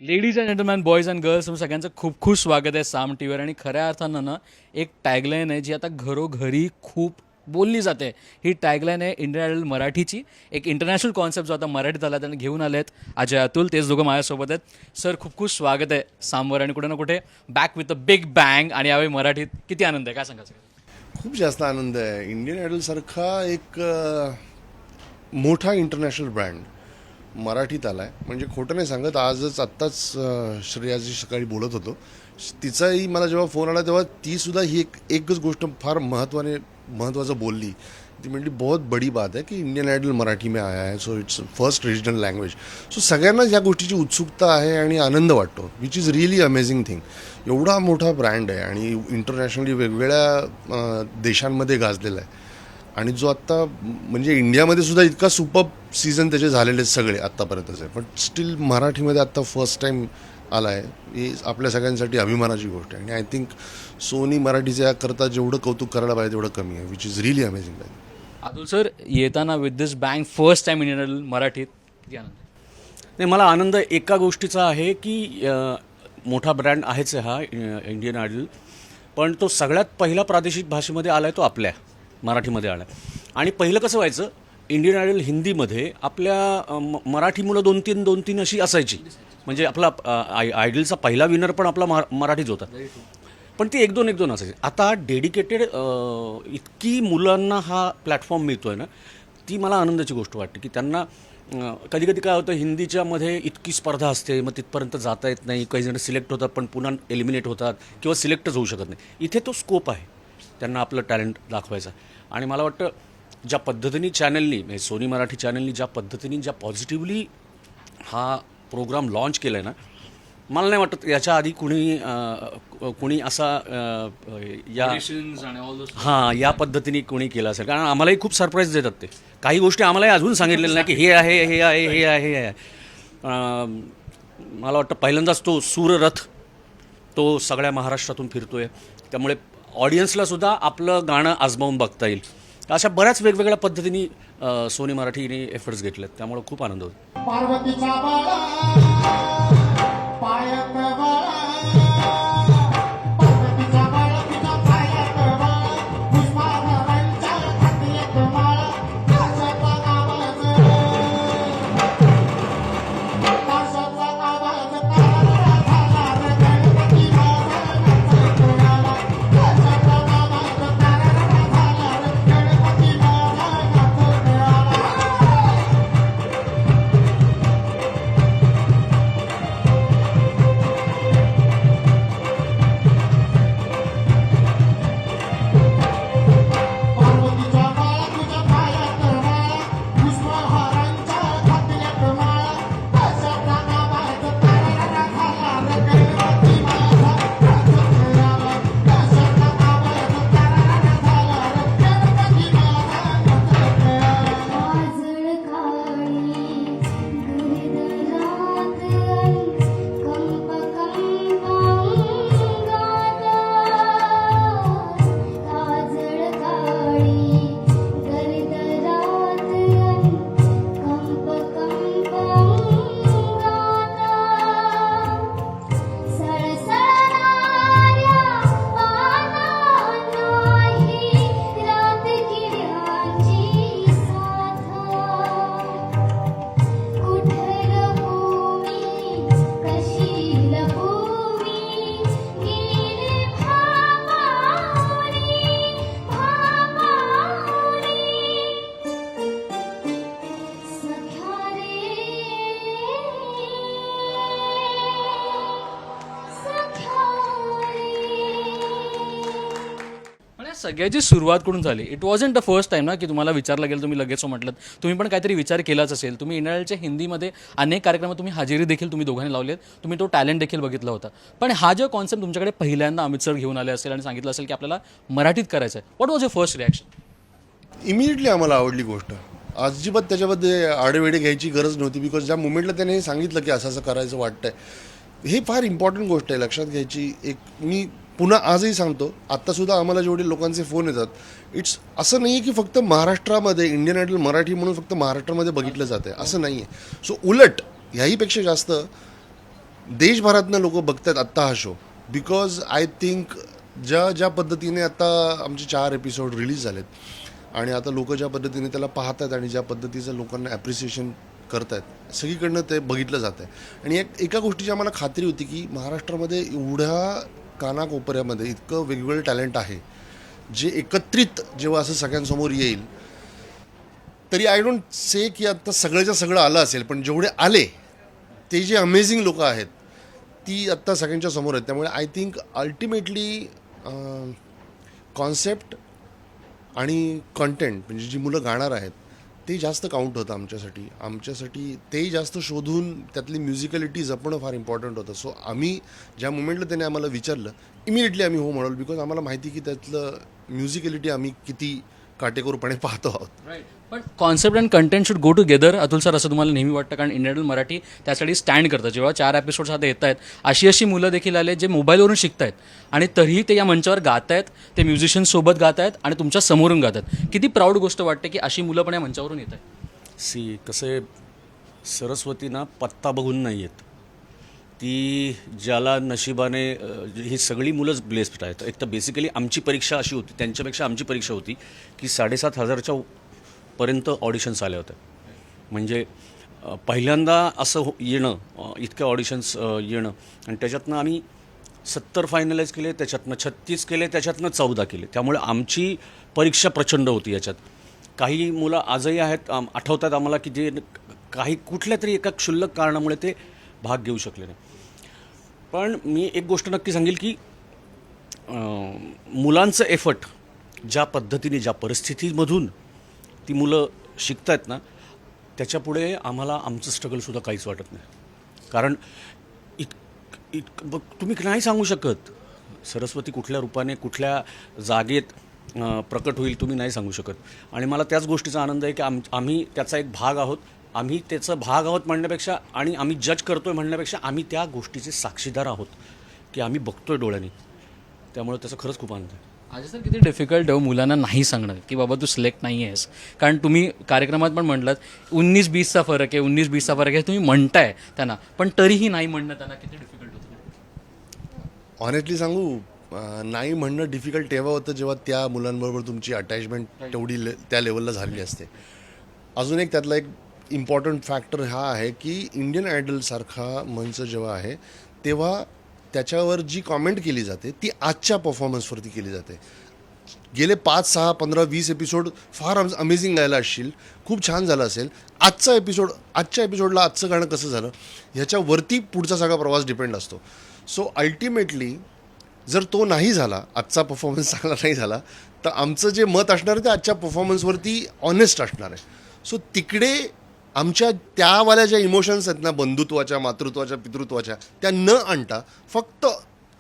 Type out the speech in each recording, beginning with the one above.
Ladies and gentleman, boys and girls, तुम्ही सगळ्यांचं खूप खूप स्वागत आहे साम टी व्हीवर. आणि खऱ्या अर्थानं ना एक टॅगलाईन आहे जी आता घरोघरी खूप बोलली जाते. ही टॅगलाईन आहे इंडियन आयडल मराठीची. एक इंटरनॅशनल कॉन्सेप्ट जो आता मराठीत आला त्यांना घेऊन आले आहेत अजय अतुल. तेच दोघं माझ्यासोबत आहेत. सर, खूप खूप स्वागत आहे सामवर. आणि कुठे ना कुठे back with a big bang. आणि यावेळी मराठीत किती आनंद आहे, काय सांगायचं? खूप जास्त आनंद आहे. इंडियन आयडलसारखा एक मोठा इंटरनॅशनल ब्रँड मराठीत आला आहे म्हणजे खोटं नाही सांगत. आत्ताच श्रेयाजी सकाळी बोलत होतो, तिचाही मला जेव्हा फोन आला तेव्हा तीसुद्धा ही एकच गोष्ट फार महत्त्वाचं बोलली. ती म्हणली बहुत बड़ी बात है की इंडियन आयडल मराठी में आया है, so it's first regional language. So सगळ्यांनाच या गोष्टीची उत्सुकता आहे आणि आनंद वाटतो, which is really amazing thing. एवढा मोठा ब्रँड आहे आणि इंटरनॅशनली वेगवेगळ्या देशांमध्ये गाजलेला आहे. आणि जो आत्ता म्हणजे इंडियामध्ये सुद्धा इतका सुपर सीझन त्याचे झालेले सगळे आत्तापर्यंतचे, पण स्टील मराठीमध्ये आत्ता फर्स्ट टाईम आला आहे. ही आपल्या सगळ्यांसाठी अभिमानाची गोष्ट आहे. आणि आय थिंक सोनी मराठीच्या याकरता जेवढं कौतुक करायला पाहिजे तेवढं कमी आहे, which is really amazing. Atul sir, येताना with this bang first time Indian Idol मराठीत किती आनंद आहे? नाही, मला आनंद एका गोष्टीचा आहे की मोठा ब्रँड आहेच आहे हा इंडियन आयडल, पण तो सगळ्यात पहिला प्रादेशिक भाषेमध्ये आला आहे, तो आपल्या मराठीमध्ये आला आहे. आणि पहिलं कसं व्हायचं, इंडियन आयडल हिंदीमध्ये आपल्या मराठी मुलं दोन तीन अशी असायची. म्हणजे आपला आयडलचा पहिला विनर पण आपला मराठीच होता, पण ती एक दोन असायची. आता डेडिकेटेड इतकी मुलांना हा प्लॅटफॉर्म मिळतो आहे ना, ती मला आनंदाची गोष्ट वाटते. की त्यांना कधी कधी काय होतं, हिंदीच्यामध्ये इतकी स्पर्धा असते, मग तिथपर्यंत जाता येत नाही. काही जण सिलेक्ट होतात पण पुन्हा एलिमिनेट होतात किंवा सिलेक्टच होऊ शकत नाही. इथे तो स्कोप आहे त्यांना आपलं टॅलेंट दाखवायचा. आणि मला वाटतं ज्या पद्धतीने चॅनलनी, म्हणजे सोनी मराठी चॅनलनी ज्या पद्धतीने ज्या पॉझिटिव्हली हा प्रोग्राम लॉन्च केला आहे ना, मला नाही वाटत याच्या आधी कुणी असा या पद्धतीने कोणी केलं असेल. कारण आम्हालाही खूप सरप्राईज देतात ते. काही गोष्टी आम्हालाही अजून सांगितलेल्या नाही की हे आहे हे आहे हे आहे हे आहे. मला वाटतं पहिल्यांदाच तो सूररथ तो सगळ्या महाराष्ट्रातून फिरतोय, त्यामुळे ऑडियन्सला सुद्धा आपलं गाणं आजमावून बघता येईल. अशा बऱ्याच वेगवेगळ्या पद्धतीने सोनी मराठीने एफर्ट्स घेतलेत, त्यामुळे खूप आनंद होतो. पार्वतीचा बाळा पायात बाळा, पार्वतीचा बाळा तिचा पायात बाळा, पुष्पाभरांच्या हाती एक माळा, काशाचा आवाज तारा झाला रे गणपती बाबा नाचायला आला. काशाचा आवाज तारा झाला रे गणपती बाबा नाचायला आला. पार्वतीचा बाळा तुझ्या पायात माळा, पुष्पहारांच्या हाती एक माळा, काशाचा आवाज तारा झाला रे गणपती बाबा नाचायला आला. काशाचा आवाज तारा झाला रे गणपती बाबा नाचायला आला. काजळ काळी गुरदरात कंप कंपांगात, काजळ काळी गुरदरात कंप कंपांगात, सळसळणाऱ्या पानांनाही रातकिड्यांची साथ, कुठल भूमी कशील भूमी गेले भामावरी भामावरी, सख्या रे सख्या रे. पण या सगळ्याची सुरुवात कुठून झाली? It wasn't the first time ना की तुम्हाला विचारलं गेलं, तुम्ही लगेच म्हटलं. तुम्ही पण काहीतरी विचार केलाच असेल. तुम्ही इंडियन आयडलच्या हिंदीमध्ये अनेक कार्यक्रमात तुम्ही हजेरी देखील तुम्ही दोघांनी लावलेत. तुम्ही तो टॅलेंट देखील बघितला होता. पण हा जो कॉन्सेप्ट तुमच्याकडे पहिल्यांदा अमित सर घेऊन आले असेल आणि सांगितलं असेल की आपल्याला मराठीत करायचं आहे, what was your first reaction? Immediately आम्हाला आवडली गोष्ट. अजिबात त्याच्यामध्ये आडेवेडे घ्यायची गरज नव्हती, बिकॉज ज्या मुमेंटला त्याने हे सांगितलं की असं असं करायचं वाटतंय, हे फार इम्पॉर्टंट गोष्ट आहे लक्षात घ्यायची. एक मी पुन्हा आजही सांगतो, आत्तासुद्धा आम्हाला जेवढे लोकांचे फोन येतात, इट्स असं नाही आहे की फक्त महाराष्ट्रामध्ये इंडियन आयडल मराठी म्हणून फक्त महाराष्ट्रामध्ये बघितलं जातं आहे, असं नाही आहे. सो उलट ह्याहीपेक्षा जास्त देशभरातनं लोक बघतात आत्ता हा शो बिकॉज आय थिंक ज्या पद्धतीने आता आमचे 4 एपिसोड रिलीज झालेत आणि आता लोक ज्या पद्धतीने त्याला पाहतात आणि ज्या पद्धतीचं लोकांना ॲप्रिसिएशन करतात सगळीकडनं ते बघितलं जातं आहे. आणि एका गोष्टीची आम्हाला खात्री होती की महाराष्ट्रामध्ये एवढ्या कानाकोपऱ्यामध्ये इतकं वेगवेगळं टॅलेंट आहे जे एकत्रित जेव्हा असं सगळ्यांसमोर येईल तरी आय डोंट से की आता सगळ्याच्या सगळं आलं असेल, पण जेवढे आले ते जे अमेझिंग लोकं आहेत ती आत्ता सगळ्यांच्या समोर आहेत. त्यामुळे आय थिंक अल्टिमेटली कॉन्सेप्ट आणि कंटेंट म्हणजे जी मुलं गाणार आहेत ते जास्त काउंट होतं आमच्यासाठी तेही जास्त शोधून त्यातली म्युझिकॅलिटी जपणं फार इम्पॉर्टंट होतं. सो आम्ही ज्या मुमेंटला त्याने आम्हाला विचारलं इमिडिएटली आम्ही हो म्हणालो बिकॉज आम्हाला माहिती की त्यातलं म्युझिकॅलिटी आम्ही किती काटेकोरपणे पाहतो आहोत. पण concept and content should go together Atul sir, असं तुम्हाला नेहमी वाटतं? कारण इंडियन आयडल मराठी त्यासाठी स्टँड करतं. जेव्हा 4 एपिसोड्स आता येत आहेत अशी मुलं देखील आले जे मोबाईलवरून शिकत आहेत आणि तरीही ते या मंचावर गात आहेत, ते म्युझिशियन्ससोबत गात आहेत आणि तुमच्या समोरून गात आहेत. किती प्राऊड गोष्ट वाटते की अशी मुलं पण या मंचावरून येत आहेत. कसे सरस्वतीना पत्ता बघून नाही येत. ती ज्याला नशिबाने ही सगळी मुलंच ब्लेस्ड आहेत. एक तर बेसिकली आमची परीक्षा अशी होती, त्यांच्यापेक्षा आमची परीक्षा होती की 7,500च्या पर्यंत ऑडिशन्स आल्या होत्या. म्हणजे पहिल्यांदा असं येणं, इतक्या ऑडिशन्स येणं आणि त्याच्यातनं आम्ही 70 फायनलाइज केले, त्याच्यातनं 36 केले, त्याच्यातनं 14 केले. त्यामुळे आमची परीक्षा प्रचंड होती याच्यात. काही मुलं आजही आहेत, आठवतात आम्हाला की जे काही कुठल्या तरी एका क्षुल्लक कारणामुळे ते भाग घेऊ शकले नाही. पण मी एक गोष्ट नक्की सांगेल की मुलांचं एफर्ट ज्या पद्धतीने ज्या परिस्थितीमधून ती मुलं शिकत आहेत ना त्याच्यापुढे आम्हाला आमचं स्ट्रगलसुद्धा काहीच वाटत नाही. कारण तुम्ही नाही सांगू शकत सरस्वती कुठल्या रूपाने कुठल्या जागेत प्रकट होईल, तुम्ही नाही सांगू शकत. आणि मला त्याच गोष्टीचा आनंद आहे की आम्ही त्याचा एक भाग आहोत. आम्ही त्याचं भाग आहोत म्हणण्यापेक्षा आणि आम्ही जज करतोय म्हणण्यापेक्षा आम्ही त्या गोष्टीचे साक्षीदार आहोत की आम्ही बघतोय डोळ्यांनी. त्यामुळे त्याचा खरंच खूप आनंद आहे. आज सर किती डिफिकल्ट आहे मुलांना नाही सांगणं की बाबा तू सिलेक्ट नाही आहेस. कारण तुम्ही कार्यक्रमात पण म्हटलात 19-20चा फरक आहे, 19-20चा फरक आहे, तुम्ही म्हणताय त्यांना पण तरीही नाही म्हणणं त्यांना किती डिफिकल्ट होतं. ऑनेस्टली सांगू नाही म्हणणं डिफिकल्ट तेव्हा होतं जेव्हा त्या मुलांबरोबर तुमची अटॅचमेंट तेवढी त्या लेवलला झालेली असते. अजून एक त्यातला एक इम्पॉर्टंट फॅक्टर हा आहे की इंडियन आयडलसारखा मंच जेव्हा आहे तेव्हा त्याच्यावर जी कॉमेंट केली जाते ती आजच्या परफॉर्मन्सवरती केली जाते. गेले 5, 6, 15, 20 एपिसोड फार अमेझिंग गायला असशील, खूप छान झालं असेल. आजच्या एपिसोडला आजचं गाणं कसं झालं ह्याच्यावरती पुढचा सगळा प्रवास डिपेंड असतो. सो अल्टिमेटली जर तो नाही झाला, आजचा परफॉर्मन्स चांगला नाही झाला, तर आमचं जे मत असणार आहे ते आजच्या परफॉर्मन्सवरती ऑनेस्ट असणार आहे. सो तिकडे आमच्या त्यावाल्या ज्या इमोशन्स आहेत ना बंधुत्वाच्या, मातृत्वाच्या, पितृत्वाच्या, त्या न आणता फक्त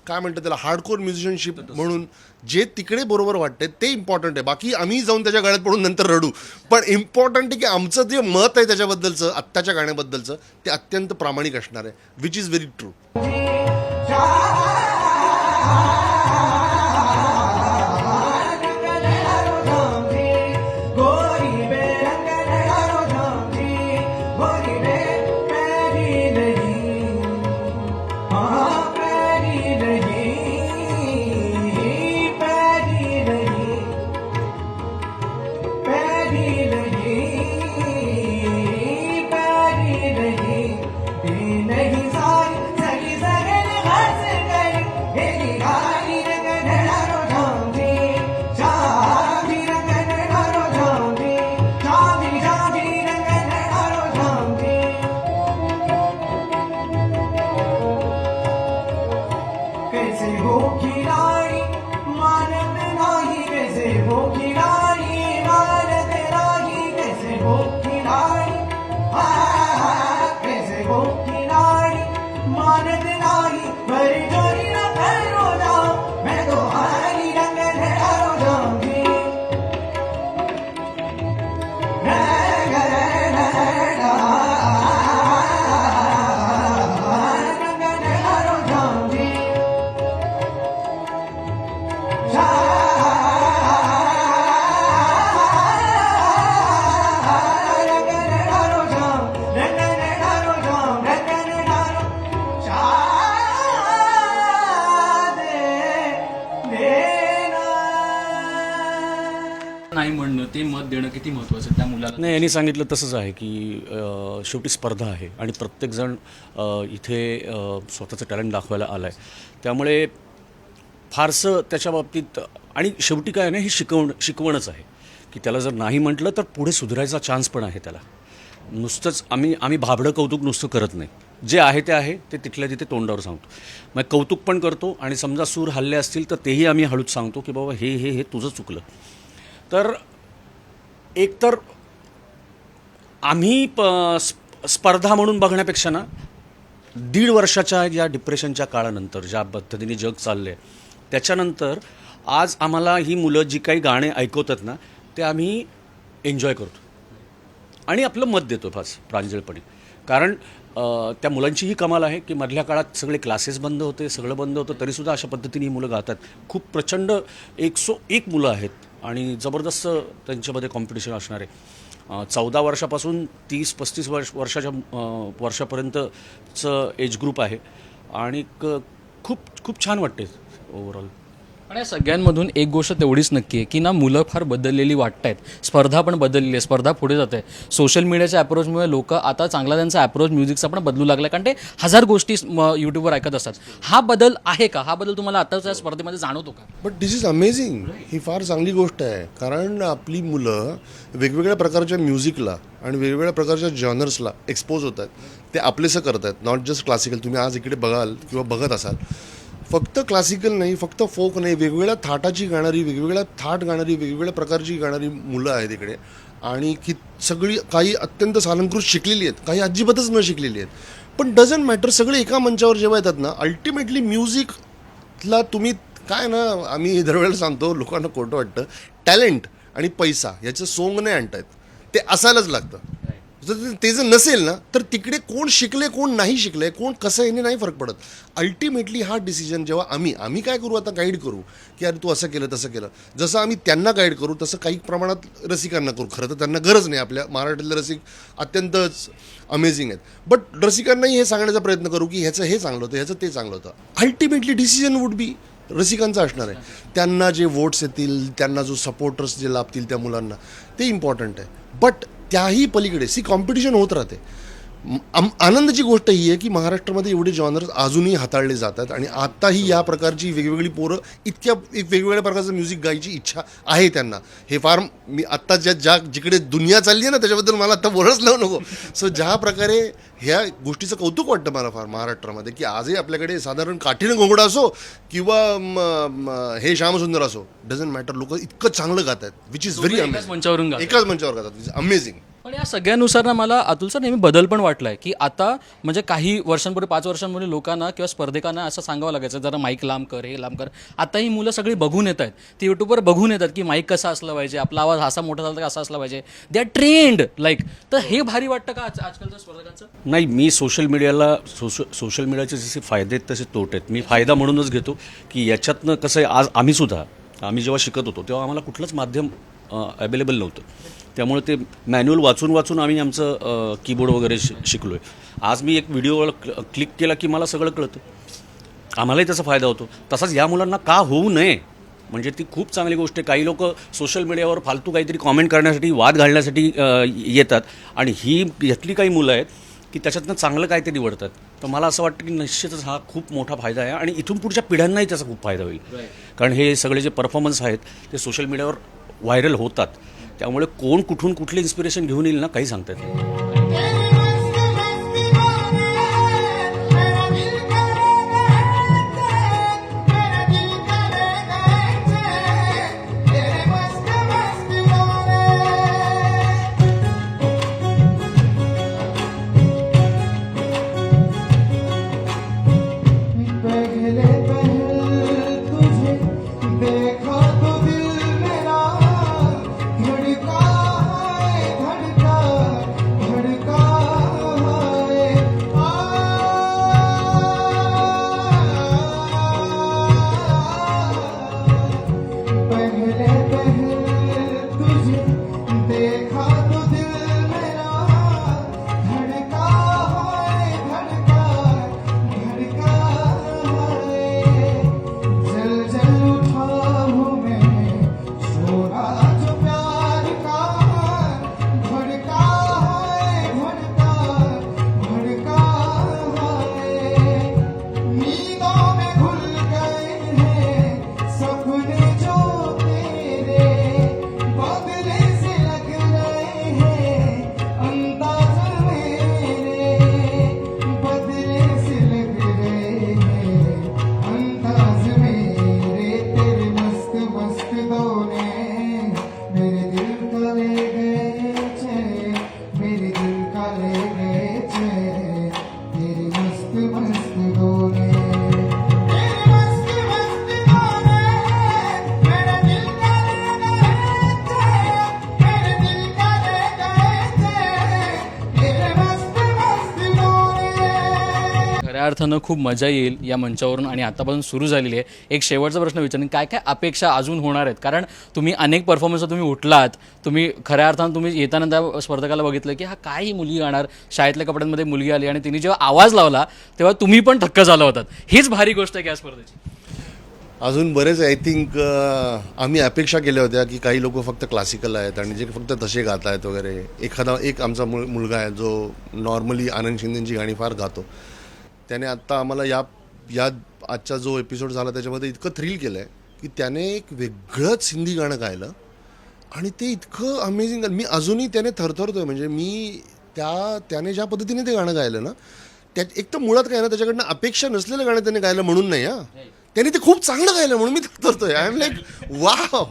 काय म्हणतात त्याला हार्डकोर म्युझिशियनशिप म्हणून जे तिकडे बरोबर वाटते ते इम्पॉर्टंट आहे. बाकी आम्ही जाऊन त्याच्या गाण्यात पडून नंतर रडू, पण इम्पॉर्टंट आहे की आमचं जे मत आहे त्याच्याबद्दलचं आत्ताच्या गाण्याबद्दलचं ते अत्यंत प्रामाणिक असणार आहे, विच इज व्हेरी ट्रू. नहीं सारी सगी सगन हंस गई, मेरी गाय नाही म्हणणं ते मत देणं किती महत्वाचं आहे त्या मुलाला. नाही, यांनी सांगितलं तसंच आहे की शेवटी स्पर्धा आहे आणि प्रत्येकजण इथे स्वतःचं टॅलेंट दाखवायला आला आहे. त्यामुळे फारसं त्याच्या बाबतीत आणि शेवटी काय आहे ना, ही शिकवणच आहे की त्याला जर नाही म्हटलं तर पुढे सुधारायचा चान्स पण आहे त्याला. नुसतंच आम्ही भाबडं कौतुक नुसतं करत नाही. जे आहे ते आहे, ते तिथल्या तिथे तोंडावर सांगतो. मग कौतुक पण करतो आणि समजा सूर हल्ले असतील तर तेही आम्ही हळूच सांगतो की बाबा हे तुझं चुकलं. तर एकतर आम्ही स्पर्धा म्हणून बघण्यापेक्षा ना 1.5 वर्षाच्या या डिप्रेशनच्या काळानंतर ज्या पद्धतीने जग चाललं आहे त्याच्यानंतर आज आम्हाला ही मुलं जी काही गाणे ऐकवतात ना ते आम्ही एन्जॉय करतो आणि आपलं मत देतो फार प्रांजळपणे. कारण त्या मुलांचीही कमाल आहे की मधल्या काळात सगळे क्लासेस बंद होते, सगळं बंद होतं, तरीसुद्धा अशा पद्धतीने ही मुलं गातात. खूप प्रचंड 101 मुलं आहेत आणि जबरदस्त त्यांच्यामध्ये कॉम्पिटिशन असणार आहे. 14 वर्षापासून 30-35 वर्षापर्यंतचं एज ग्रुप आहे आणि खूप छान वाटते ओव्हरऑल. आणि या सगळ्यांमधून एक गोष्ट तेवढीच नक्की आहे की ना मुलं फार बदललेली वाटत आहेत. स्पर्धा पण बदललेली आहे, स्पर्धा पुढे जाते. सोशल मीडियाच्या अप्रोचमुळे लोक आता चांगला त्यांचा अप्रोच म्युझिकचा पण बदलू लागला, कारण ते 1000 गोष्टी यूट्यूबवर ऐकत असतात. हा बदल आहे का? हा बदल तुम्हाला आताच्या स्पर्धेमध्ये जाणवतो का? But this is amazing. ही फार चांगली गोष्ट आहे, कारण आपली मुलं वेगवेगळ्या प्रकारच्या म्युझिकला आणि वेगवेगळ्या प्रकारच्या जॉनर्सला एक्सपोज होत आहेत. ते आपलेसं करत आहेत, नॉट जस्ट क्लासिकल. तुम्ही आज इकडे बघाल किंवा बघत असाल, फक्त क्लासिकल नाही, फक्त फोक नाही, वेगवेगळ्या थाटाची गाणारी, वेगवेगळ्या थाट गाणारी, वेगवेगळ्या प्रकारची गाणारी मुलं आहेत इकडे. आणि की सगळी काही अत्यंत सालंकृत शिकलेली आहेत, काही अजिबातच न शिकलेली आहेत. पण डझंट मॅटर, सगळे एका मंचावर जेव्हा येतात ना, अल्टिमेटली म्युझिकला तुम्ही काय ना, आम्ही दरवेळेला सांगतो, लोकांना खोटं वाटतं, टॅलेंट आणि पैसा याचं सोंग नाही आणतायत. ते असायलाच लागतं. जर ते जर नसेल ना तर तिकडे कोण शिकले कोण नाही शिकले कोण कसं याने नाही फरक पडत. अल्टिमेटली हा डिसिजन जेव्हा आम्ही काय करू, आता गाईड करू की अरे तू असं केलं तसं केलं, जसं आम्ही त्यांना गाईड करू तसं काही प्रमाणात रसिकांना करू. खरं तर त्यांना गरज नाही, आपल्या मराठीतले रसिक अत्यंतच अमेझिंग आहेत. बट रसिकांनाही हे सांगण्याचा प्रयत्न करू की ह्याचं हे चांगलं होतं, ह्याचं ते चांगलं होतं. अल्टिमेटली डिसिजन वुड बी रसिकांचा असणार आहे. त्यांना जे वोट्स येतील, त्यांना जो सपोर्टर्स जे लाभतील त्या मुलांना, ते इम्पॉर्टंट आहे. बट त्याही पलीकडे कॉम्पिटिशन होत राहते. आनंदाची गोष्ट ही आहे की महाराष्ट्रामध्ये एवढे जॉनर्स अजूनही हाताळले जातात आणि आत्ताही या प्रकारची वेगवेगळी पोरं एक वेगवेगळ्या प्रकारचं म्युझिक गायची इच्छा आहे त्यांना. हे फार मी आत्ता जिकडे दुनिया चालली आहे ना त्याच्याबद्दल मला आत्ता बोलच लावू नको. सो ज्या प्रकारे ह्या गोष्टीचं कौतुक वाटतं मला फार महाराष्ट्रामध्ये की आजही आपल्याकडे साधारण काठीनं घोंगडा असो किंवा हे श्यामसुंदर असो, डझंट मॅटर, लोक इतकं चांगलं गात आहेत, विच इज व्हेरी एकाच मंचावरून गातात. एकाच मंचावर गातात, विच इज अमेझिंग. पण या सगळ्यानुसार ना मला अतुल सर नेहमी बदल पण वाटलाय की आता म्हणजे काही वर्षांपूर्वी 5 वर्षांपूर्वी लोकांना किंवा स्पर्धकांना असं सांगावं लागायचं जरा माईक लांब कर, हे लांब कर. आता ही मुलं सगळी बघून येत आहेत, ती युट्यूबवर बघून येतात की माईक कसा असला पाहिजे, आपला आवाज असा मोठा झाला तर असा असला पाहिजे. They are trend like. तर हे भारी वाटतं का आजकालच्या स्पर्धकांचं? नाही, मी सोशल मीडियाचे जसे फायदे आहेत तसे तोटे आहेत. मी फायदा म्हणूनच घेतो की याच्यातनं कसं आहे, आज आम्ही जेव्हा शिकत होतो तेव्हा आम्हाला कुठलंच माध्यम अवेलेबल नव्हतं. त्यामुळे ते मॅन्युअल वाचून आम्ही आमचं कीबोर्ड वगैरे शिकलो आहे. आज मी एक व्हिडिओ क्लिक केला की मला सगळं कळतं. आम्हालाही त्याचा फायदा होतो. तसाच या मुलांना का होऊ नये, म्हणजे ती खूप चांगली गोष्ट आहे. काही लोक सोशल मीडियावर फालतू काहीतरी कॉमेंट करण्यासाठी, वाद घालण्यासाठी येतात आणि यातली काही मुलं आहेत की त्याच्यातनं चांगलं काय ते निवडतात. तर मला असं वाटतं की निश्चितच हा खूप मोठा फायदा आहे आणि इथून पुढच्या पिढ्यांनाही त्याचा खूप फायदा होईल. कारण हे सगळे जे परफॉर्मन्स आहेत ते सोशल मीडियावर व्हायरल होतात. त्यामुळे कोण कुठून कुठले इन्स्पिरेशन घेऊन येईल ना, काही सांगता येत नाही. पहले तुझे देखा तो दिल मेरा धड़का है, धड़का अर्थानं खूप मजा येईल या मंचावरून आणि आतापासून सुरू झालेली आहे. एक शेवटचा प्रश्न विचारेन, काय काय अपेक्षा अजून होणार आहेत? कारण तुम्ही अनेक परफॉर्मन्सवर तुम्ही उठलात, तुम्ही खऱ्या अर्थानं तुम्ही येताना त्या स्पर्धकाला बघितलं की हा काय ही मुलगी गाणार, शाळेतल्या कपड्यांमध्ये मुलगी आली आणि तिने जेव्हा आवाज लावला तेव्हा तुम्ही पण थक्क झाला होतात. हीच भारी गोष्ट आहे की या स्पर्धेची. अजून बरेच आय थिंक आम्ही अपेक्षा केल्या होत्या की काही लोक फक्त क्लासिकल आहेत आणि जे फक्त तसे गात आहेत वगैरे. एक आमचा मुलगा आहे जो नॉर्मली आनंद शिंदेची गाणी फार गातो. त्याने आत्ता आम्हाला या आजचा जो एपिसोड झाला त्याच्यामध्ये इतकं थ्रिल केलं आहे की त्याने एक वेगळंच हिंदी गाणं गायलं आणि ते इतकं अमेझिंग. मी अजूनही त्याने थरथरतोय. म्हणजे मी त्याने ज्या पद्धतीने ते गाणं गायलं ना, त्यात एक तर मुळात काय ना, त्याच्याकडनं अपेक्षा नसलेलं गाणं त्याने गायलं म्हणून नाही. त्याने ते खूप चांगलं गायलं म्हणून मी थरथरतोय. I am like wow,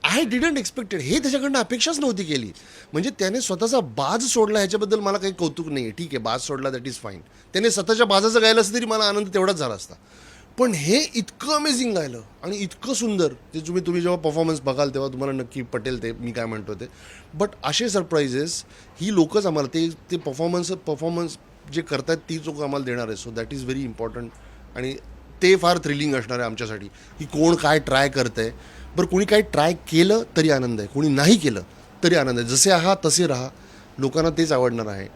I didn't expected. हे त्याच्याकडनं अपेक्षाच नव्हती केली. म्हणजे त्याने स्वतःचा बाज सोडला, ह्याच्याबद्दल मला काही कौतुक नाही आहे. ठीक आहे, बाज सोडला दॅट इज फाईन. त्याने स्वतःच्या बाजाचं गायलं असं तरी मला आनंद तेवढाच झाला असता. पण हे इतकं अमेझिंग गायलं आणि इतकं सुंदर, ते तुम्ही जेव्हा परफॉर्मन्स बघाल तेव्हा तुम्हाला नक्की पटेल ते मी काय म्हणतो ते. बट असे सरप्राईजेस ही लोकच आम्हाला ते परफॉर्मन्स जे करतात ती लोक आम्हाला देणार आहे. So that is very important आणि ते फार थ्रिलिंग असणार आहे आमच्यासाठी की कोण काय ट्राय करतं आहे. बरं, कोणी काय ट्राय केलं तरी आनंद आहे, कोणी नाही केलं तरी आनंद आहे. जसे आहात तसे राहा, लोकांना तेच आवडणार आहे.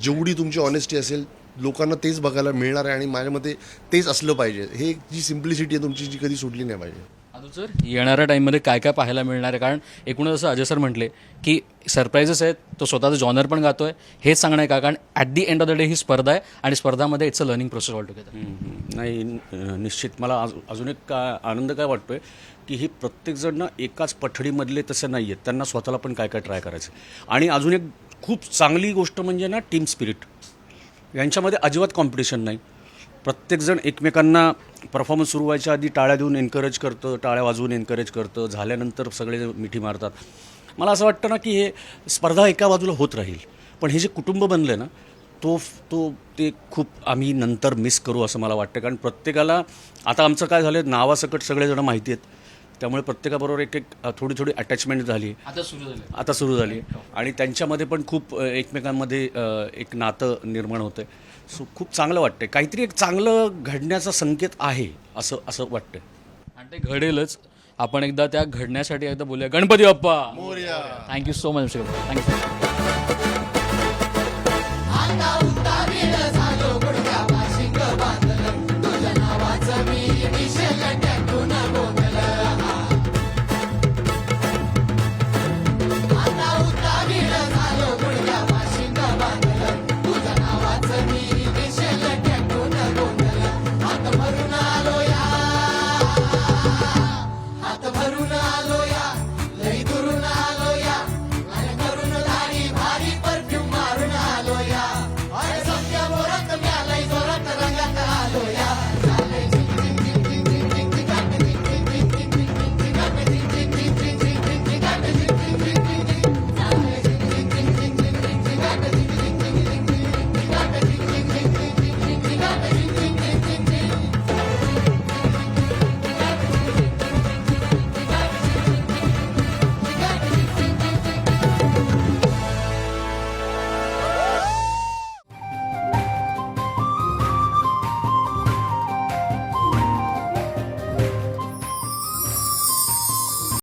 जेवढी तुमची ऑनेस्टी असेल लोकांना तेच बघायला मिळणार आहे आणि माझ्या मते तेच असलं पाहिजे. हे जी सिम्प्लिसिटी आहे तुमची जी कधी सुटली नाही पाहिजे. अजून सर येणाऱ्या टाईममध्ये काय काय पाहायला मिळणार आहे? कारण एकूणच असं अजय सर म्हटले की सरप्राईजेस आहेत, तो स्वतःचं जॉनर पण गातोय, हेच सांगणं आहे का? कारण at the end of the day ही स्पर्धा आहे आणि स्पर्धामध्ये it's a learning process all together. नाही, निश्चित मला अजून एक आनंद काय वाटतोय की ही प्रत्येकजण ना एकाच पठडीमधले तसं नाही आहेत. त्यांना स्वतःला पण काय काय ट्राय करायचं. आणि अजून एक खूप चांगली गोष्ट म्हणजे ना टीम स्पिरिट. यांच्यामध्ये अजिबात कॉम्पिटिशन नाही. प्रत्येकजण एकमेकांना परफॉर्मन्स सुरू व्हायच्या आधी टाळ्या देऊन एनकरेज करतं, टाळ्या वाजवून एनकरेज करतं, झाल्यानंतर सगळे मिठी मारतात. मला असं वाटतं ना की हे स्पर्धा एका बाजूला होत राहील, पण हे जे कुटुंब बनलं ना ते खूप आम्ही नंतर मिस करू असं मला वाटतं. कारण प्रत्येकाला आता आमचं काय झालं, नावासकट सगळेजण माहिती आहेत, त्यामुळे प्रत्येकाबरोबर एक थोडी अटॅचमेंट झाली, आता सुरू झाली आणि त्यांच्यामध्ये पण खूप एकमेकांमध्ये एक नातं निर्माण होतं आहे. सो खूप चांगलं वाटतं. काहीतरी एक चांगलं घडण्याचा संकेत आहे असं वाटतं आणि ते घडेलच. आपण एकदा त्या घडण्यासाठी एकदा बोलूया. Ganpati Bappa Morya. Thank you so much. Thank you. अंगा उतारील